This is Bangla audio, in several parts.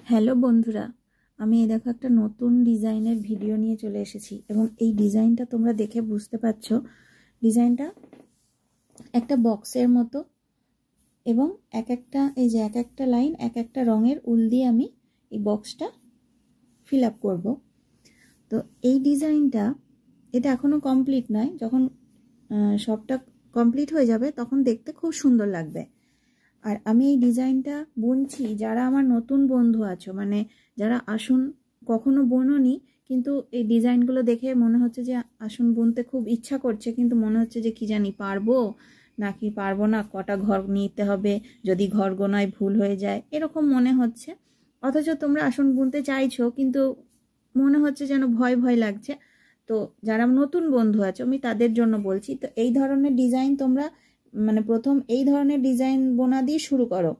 হ্যালো বন্ধুরা, আমি এই দেখো একটা নতুন ডিজাইনের ভিডিও নিয়ে চলে এসেছি এবং এই ডিজাইনটা তোমরা দেখে বুঝতে পারছো। ডিজাইনটা একটা বক্সের মতো এবং এক একটা লাইন এক একটা রঙের উল দিয়ে আমি এই বক্সটা ফিল আপ করবো। তো এই ডিজাইনটা এটা এখনো কমপ্লিট নয়, যখন সবটা কমপ্লিট হয়ে যাবে তখন দেখতে খুব সুন্দর লাগবে। আর আমি এই ডিজাইনটা বুনছি যারা আমার নতুন বন্ধু আছো, মানে যারা আসন কখনো বোনোনি কিন্তু এই ডিজাইনগুলো দেখে মনে হচ্ছে যে আসন বুনতে খুব ইচ্ছা করছে, কিন্তু মনে হচ্ছে যে কি জানি পারবো নাকি পারবো না, কটা ঘর নিতে হবে, যদি ঘর গোনায় ভুল হয়ে যায় এরকম মনে হচ্ছে। অথচ তোমরা আসন বুনতে চাইছো কিন্তু মনে হচ্ছে যেন ভয় ভয় লাগছে। তো যারা নতুন বন্ধু আছো আমি তাদের জন্য বলছি, তো এই ধরনের ডিজাইন তোমরা মানে প্রথম এই ধরনের ডিজাইন বোনা দিয়ে শুরু করো,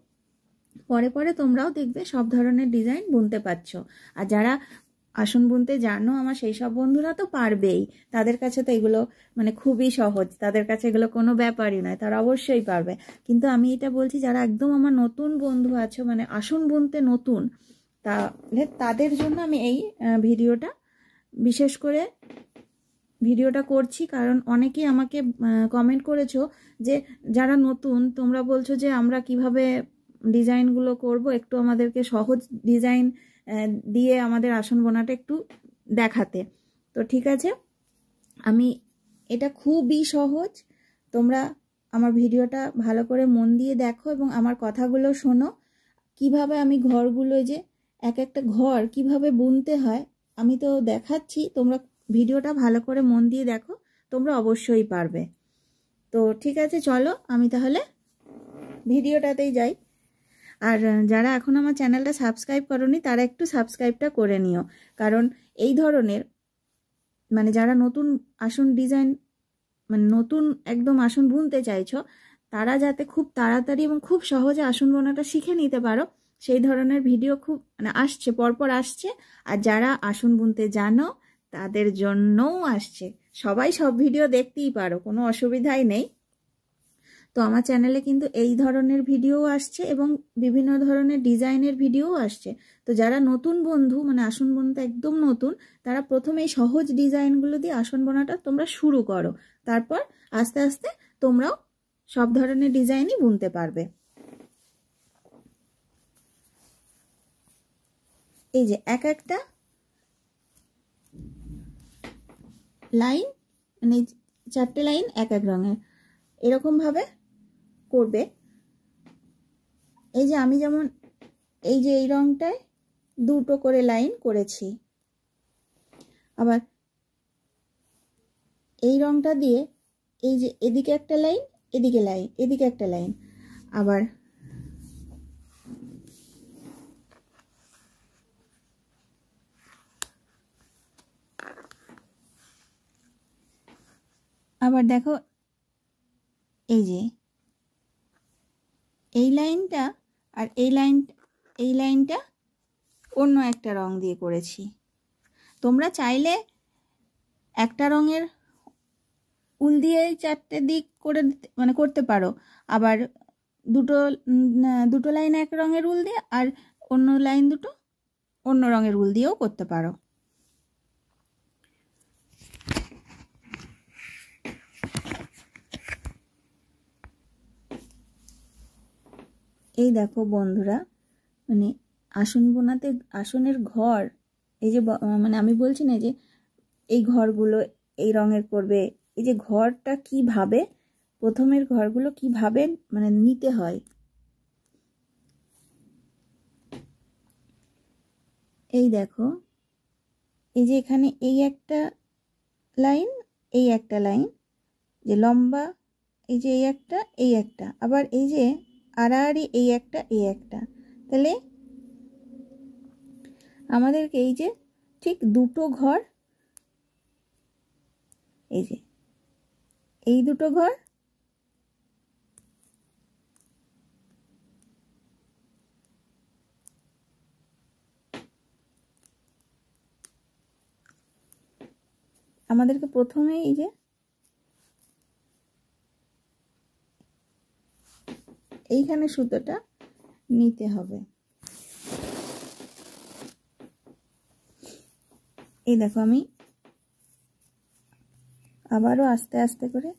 পরে পরে তোমরাও দেখবে সব ধরনের ডিজাইন বুনতে পারছো। আর যারা আসন বুনতে জানো আমার সেই সব বন্ধুরা তো পারবেই, তাদের কাছে তো এগুলো মানে খুবই সহজ, তাদের কাছে এগুলো কোনো ব্যাপারই নয়, তারা অবশ্যই পারবে। কিন্তু আমি এটা বলছি যারা একদম আমার নতুন বন্ধু আছো, মানে আসন বুনতে নতুন, তাহলে তাদের জন্য আমি এই ভিডিওটা বিশেষ করে করছি। কারণ অনেকেই আমাকে কমেন্ট করেছো যে যারা নতুন তোমরা বলছো যে আমরা কিভাবে ডিজাইনগুলো করব, একটু আমাদেরকে সহজ ডিজাইন দিয়ে আমাদের আসন বোনাটা একটু দেখাতে। তো ঠিক আছে, আমি এটা খুবই সহজ, তোমরা আমার ভিডিওটা ভালো করে মন দিয়ে দেখো এবং আমার কথাগুলো শোনো। কিভাবে আমি ঘরগুলো যে এক একটা ঘর কিভাবে বুনতে হয় আমি তো দেখাচ্ছি, তোমরা ভিডিওটা ভালো করে মন দিয়ে দেখো, তোমরা অবশ্যই পারবে। তো ঠিক আছে, চলো আমি তাহলে ভিডিওটাতেই যাই। আর যারা এখন আমার চ্যানেলটা সাবস্ক্রাইব করোনি তারা একটু সাবস্ক্রাইবটা করে নিও, কারণ এই ধরনের মানে যারা নতুন আসন ডিজাইন মানে নতুন একদম আসন বুনতে চাইছো তারা যাতে খুব তাড়াতাড়ি এবং খুব সহজে আসন বোনাটা শিখে নিতে পারো সেই ধরনের ভিডিও খুব মানে আসছে, পরপর আসছে। আর যারা আসন বুনতে জানো তাদের জন্যও আসছে, সবাই সব ভিডিও দেখতেই পারো, কোনো অসুবিধাই নেই। তো আমার চ্যানেলে কিন্তু এই ধরনের ভিডিও আসছে এবং বিভিন্ন ধরনের ডিজাইনের ভিডিও আসছে। তো যারা নতুন বন্ধু মানে আসন বুনতে একদম নতুন, তারা প্রথমে এই সহজ ডিজাইনগুলো দিয়ে আসন বোনাটা তোমরা শুরু করো, তারপর আস্তে আস্তে তোমরাও সব ধরনের ডিজাইনই বুনতে পারবে। এই যে এক একটা লাইন মানে চারটে লাইন এক এক রঙের এরকম ভাবে করবে। এই যে আমি যেমন এই যে এই রংটায় দুটো করে লাইন করেছি, আবার এই রংটা দিয়ে এই যে এদিকে একটা লাইন এদিকে লাইন এদিকে একটা লাইন, আবার দেখো এই যে এই লাইনটা আর এই লাইনটা অন্য একটা রং দিয়ে করেছি। তোমরা চাইলে একটা রঙের উল দিয়ে চারটে দিক করে মানে করতে পারো, আবার দুটো লাইন এক রঙের উল দিয়ে আর অন্য লাইন দুটো অন্য রঙের উল দিয়েও করতে পারো। এই দেখো বন্ধুরা, মানে আসন বোনাতে আসনের ঘর এই যে মানে আমি বলছি না যে এই ঘরগুলো এই রঙের করবে, এই যে ঘরটা কিভাবে প্রথমের ঘরগুলো কিভাবে মানে নিতে হয়। এই দেখো এই যে এখানে এই একটা লাইন এই একটা লাইন যে লম্বা, এই যে এই একটা আবার এই যে আড়াআড়ি এই একটা, তাহলে আমাদেরকে এই যে ঠিক দুটো ঘর, এই যে এই দুটো ঘর আমাদেরকে প্রথমে এই যে এইখানে সুতোটা নিতে হবে। এই দেখো আমি আবারও আস্তে আস্তে করে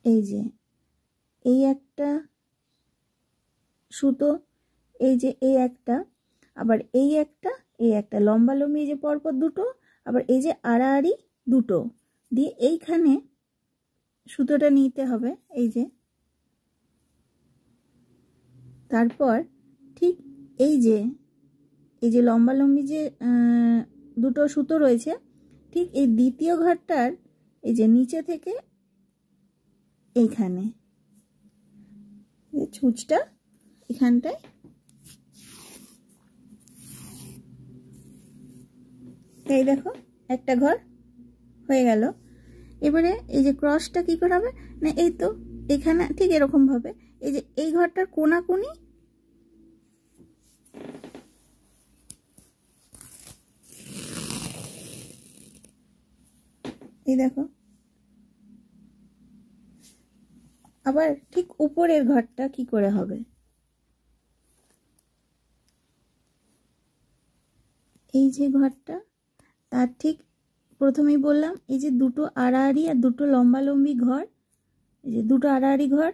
এই যে এই একটা সুতো, এই যে এই একটা, আবার এই একটা লম্বা লম্বি যে পরপর দুটো, আবার এই যে আড়াআড়ি দুটো দিয়ে এইখানে সুতোটা নিতে হবে। এই তারপর ঠিক এই যে লম্বা লম্বি যে দুটো সুতো রয়েছে, ঠিক এই দ্বিতীয় ঘরটার এই যে নিচে থেকে এইখানে ছুঁচটা এখানটায় এই দেখো একটা ঘর হয়ে গেল। এবারে এই যে ক্রসটা কি করে হবে না, এই তো এখানে ঠিক এরকম ভাবে এই যে এই ঘরটার কোনাকুনি এই দেখো, আবার ঠিক উপরের ঘরটা কি করে হবে, এই যে ঘরটা তার ঠিক প্রথমেই বললাম এই যে দুটো আড়াআড়ি আর দুটো লম্বা লম্বি ঘর, এই যে দুটো আড়াআড়ি ঘর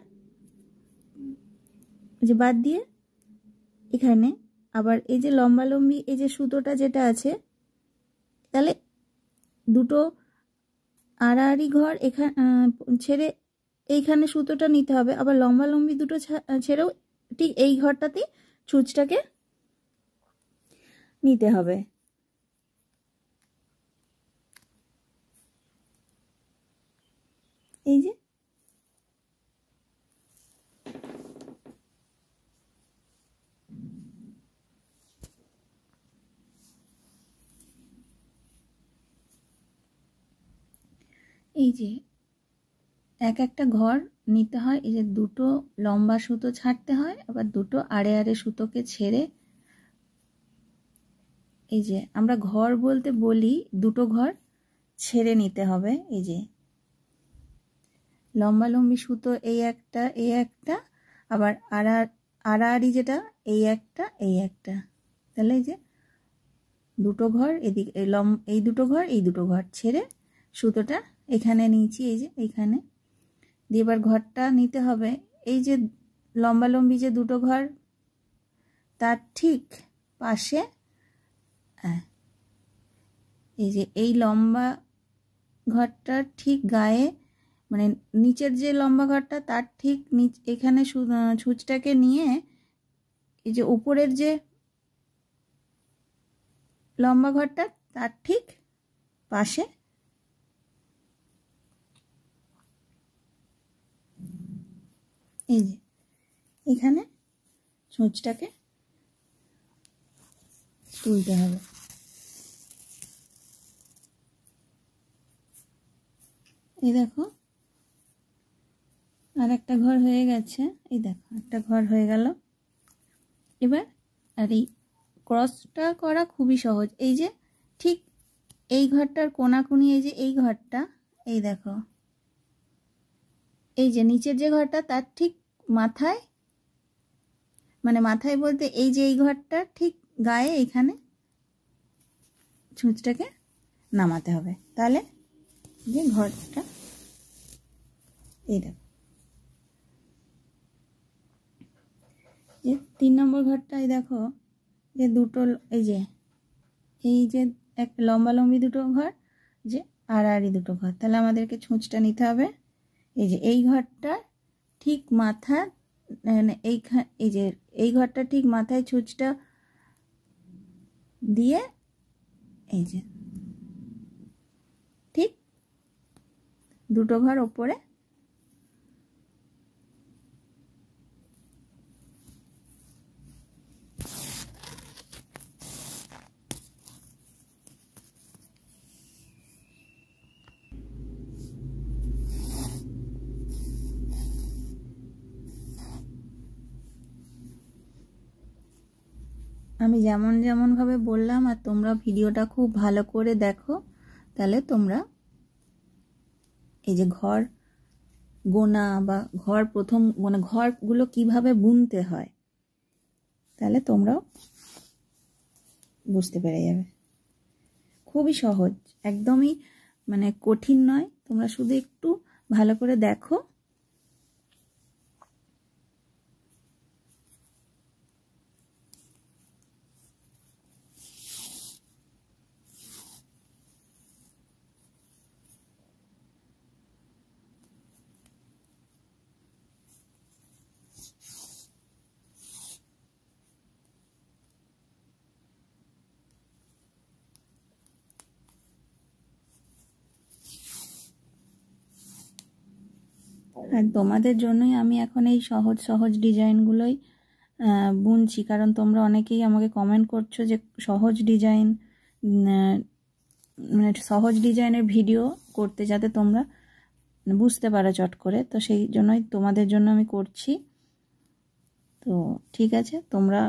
যে বাদ দিয়ে এখানে আবার এই যে লম্বা লম্বি এই যে সুতোটা যেটা আছে, তাহলে দুটো আড়াআড়ি ঘর এখানে ছেড়ে এইখানে সুতোটা নিতে হবে, আবার লম্বা লম্বি দুটো ছেড়েও ঠিক এই ঘরটাতেই ছুঁচটাকে নিতে হবে। এই যে একটা ঘর নিতে হয়, এই যে দুটো লম্বা সুতো ছাড়তে হয়, আবার দুটো আড়ে আড়ে সুতোকে ছেড়ে এই যে আমরা ঘর বলতে বলি দুটো ঘর ছেড়ে নিতে হবে। এই যে লম্বা লম্বি সুতো এই একটা আবার আড়াআড়ি যেটা এই একটা, তাহলে এই যে দুটো ঘর এদিকে এই দুটো ঘর ছেড়ে সুতোটা এখানে নিয়েছি, এই যে এইখানে দিয়ে এবার ঘরটা নিতে হবে। এই যে লম্বা লম্বি যে দুটো ঘর তার ঠিক পাশে এই যে এই লম্বা ঘরটার ঠিক গায়ে মানে নিচের যে লম্বা ঘরটা তার ঠিক এখানে ছুঁচটাকে নিয়ে এই যে উপরের যে লম্বা ঘরটা তার ঠিক পাশে এই যে এখানে ছুঁচটাকে তুলতে হবে। এই দেখো আর একটা ঘর হয়ে গেছে, এই দেখো একটা ঘর হয়ে গেল। এবার আর এই ক্রসটা করা খুবই সহজ, এই যে ঠিক এই ঘরটার কোনাকুনি এই যে এই ঘরটা, এই দেখো এই যে নিচের যে ঘরটা তার ঠিক মাথায় মানে মাথায় বলতে এই যে এই ঘরটা ঠিক গায়ে এখানে ছুঁচটাকে নামাতে হবে, তাহলে যে ঘরটা এই দেখো যে 3 নম্বর ঘরটা এই দেখো যে দুটো এই যে এক লম্বা লম্বি দুটো ঘর যে আড়াআড়ি দুটো ঘর, তাহলে আমাদেরকে ছুঁচটা নিতে হবে এই যে এই ঘরটা ঠিক মাথা মানে এই যে এই ঘরটা ঠিক মাথায় ছুঁচটা দিয়ে এই যে ঠিক দুটো ঘর ওপরে আমি যেমন ভাবে বললাম আর তোমরা ভিডিওটা খুব ভালো করে দেখো, তাহলে তোমরা এই যে ঘর গোনা বা ঘর প্রথম মানে ঘরগুলো কিভাবে বুনতে হয় তাহলে তোমরাও বুঝতে পেরে যাবে। খুবই সহজ, একদমই মানে কঠিন নয়। তোমরা শুধু একটু ভালো করে দেখো। আর তোমাদের জন্যই আমি এখন এই সহজ সহজ ডিজাইনগুলোই বুনছি, কারণ তোমরা অনেকেই আমাকে কমেন্ট করছো যে সহজ ডিজাইন, মানে সহজ ডিজাইনের ভিডিও করতে, যাতে তোমরা বুঝতে পারো চট করে। তো সেই জন্যই তোমাদের জন্য আমি করছি। তো ঠিক আছে, তোমরা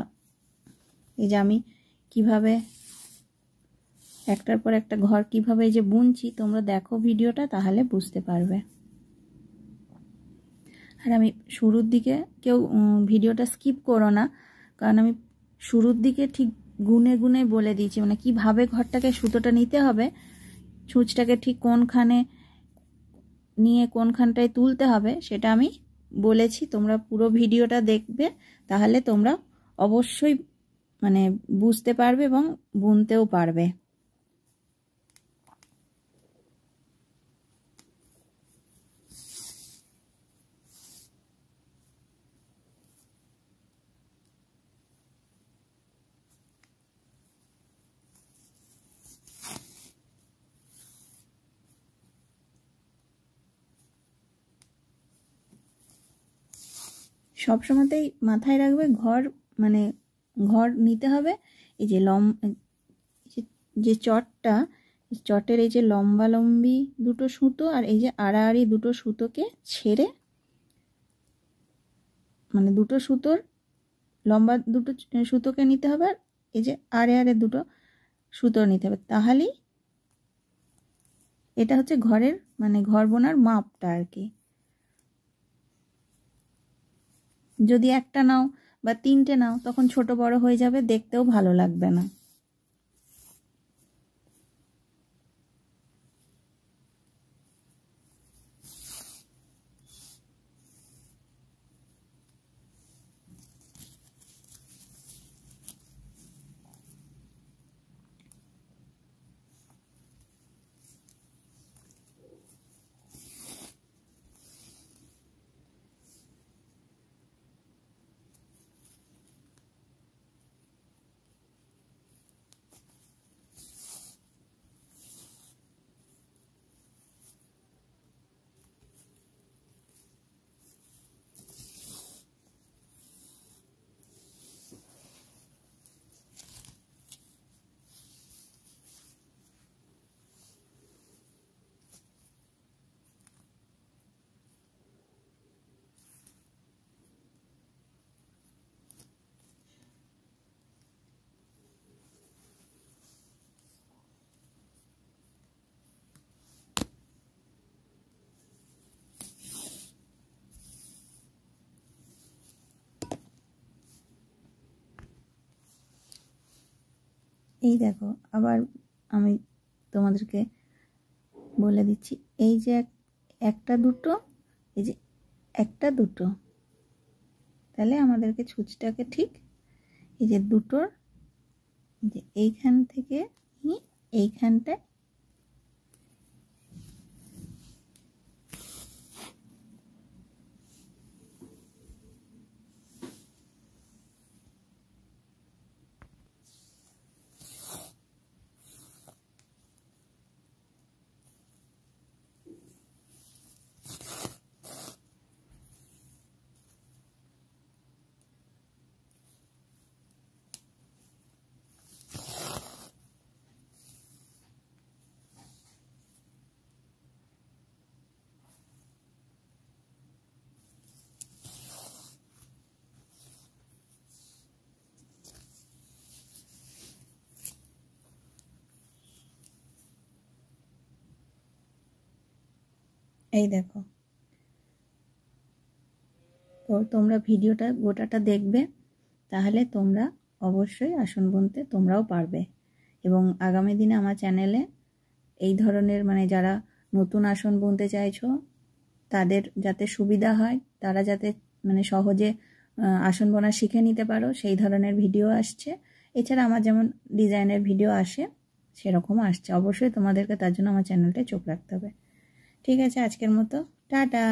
এই যে আমি কিভাবে একটার পর একটা ঘর কিভাবে এই যে বুনছি, তোমরা দেখো ভিডিওটা, তাহলে বুঝতে পারবে। আর আমি শুরুর দিকে কেউ ভিডিওটা স্কিপ করো না, কারণ আমি শুরুর দিকে ঠিক গুনে গুনে বলে দিয়েছি, মানে কিভাবে ঘরটাকে সুতোটা নিতে হবে, ছুঁচটাকে ঠিক কোনখানে নিয়ে কোনখানটায় তুলতে হবে, সেটা আমি বলেছি। তোমরা পুরো ভিডিওটা দেখবে, তাহলে তোমরা অবশ্যই মানে বুঝতে পারবে এবং বুনতেও পারবে। সবসময়তেই মাথায় রাখবে, মানে ঘর নিতে হবে এই যে যে চটটা, চটের এই যে লম্বা লম্বি দুটো সুতো আর এই যে আড়াআড়ি দুটো সুতোকে ছেড়ে, মানে দুটো সুতোর লম্বা দুটো সুতোকে নিতে হবে, আর এই যে আড়ে আড়ে দুটো সুতো নিতে হবে। তাহলেই এটা হচ্ছে ঘরের মানে ঘর বোনার মাপটা আর কি। যদি একটা নাও বা তিনটে নাও, তখন ছোট বড় হয়ে যাবে, দেখতেও ভালো লাগবে না। এই দেখো, আবার আমি তোমাদেরকে বলে দিচ্ছি, এই যে একটা দুটো, এই যে একটা দুটো, তাহলে আমাদেরকে ছুঁচটাকে ঠিক এই যে দুটোর যে এইখান থেকে এইখানটায় এই দেখো। তো তোমরা ভিডিওটা গোটাটা দেখবে, তাহলে তোমরা অবশ্যই আসন বুনতে তোমরাও পারবে। এবং আগামী দিনে আমার চ্যানেলে এই ধরনের মানে যারা নতুন আসন বুনতে চাইছো তাদের যাতে সুবিধা হয়, তারা যাতে মানে সহজে আসন বোনা শিখে নিতে পারো সেই ধরনের ভিডিও আসছে। এছাড়া আমার যেমন ডিজাইনের ভিডিও আসে সেরকম আসছে। অবশ্যই তোমাদেরকে তার জন্য আমার চ্যানেলটায় চোখ রাখতে হবে। ঠিক আছে, আজকের মতো টাটা।